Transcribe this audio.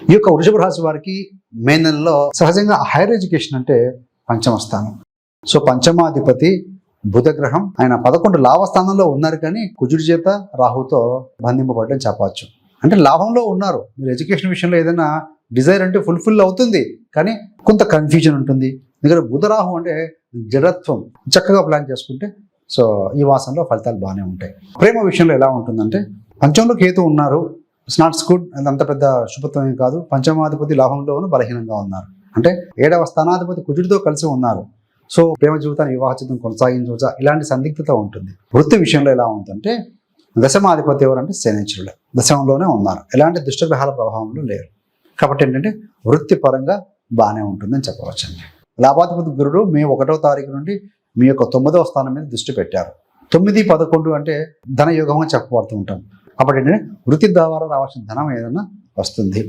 ఈ యొక్క వృషభ రాశి వారికి మే నెలలో సహజంగా హైయర్ ఎడ్యుకేషన్ అంటే పంచమ స్థానం. సో పంచమాధిపతి బుధ గ్రహం, ఆయన 11 లాభ స్థానంలో ఉన్నారు, కానీ కుజుడి చేత రాహుతో బంధింపబడ్డం చెప్పవచ్చు. అంటే లాభంలో ఉన్నారు. మీరు ఎడ్యుకేషన్ విషయంలో ఏదైనా డిజైర్ అంటే ఫుల్ఫిల్ అవుతుంది, కానీ కొంత కన్ఫ్యూజన్ ఉంటుంది. ఎందుకంటే బుధ రాహు అంటే జడత్వం. చక్కగా ప్లాన్ చేసుకుంటే సో ఈ మాసంలో ఫలితాలు బాగానే ఉంటాయి. ప్రేమ విషయంలో ఎలా ఉంటుందంటే పంచంలో కేతు ఉన్నారు, ఇట్స్ నాట్స్ గుడ్, అంత పెద్ద శుభత్వం ఏం కాదు. పంచమాధిపతి లాభంలోనూ బలహీనంగా ఉన్నారు, అంటే 7వ స్థానాధిపతి కుజుడితో కలిసి ఉన్నారు. సో ప్రేమ జీవితాన్ని, వివాహ జీవితం కొనసాగించవచ్చా, ఇలాంటి సందిగ్ధత ఉంటుంది. వృత్తి విషయంలో ఎలా ఉంటుందంటే దశమాధిపతి ఎవరంటే శనిశ్వరుడు దశమంలోనే ఉన్నారు, ఎలాంటి దుష్టగ్రహాల ప్రభావంలో లేరు. కాబట్టి ఏంటంటే వృత్తి పరంగా బాగానే ఉంటుందని చెప్పవచ్చండి. లాభాధిపతి గురుడు మే 1వ తారీఖు నుండి మీ యొక్క 9వ స్థానం మీద దృష్టి పెట్టారు. 9, 11 అంటే ధన యోగంగా చెప్పబడుతూ ఉంటాం. కాబట్టి ఏంటంటే వృత్తి ద్వారా రావాల్సిన ధనం ఏదైనా వస్తుంది.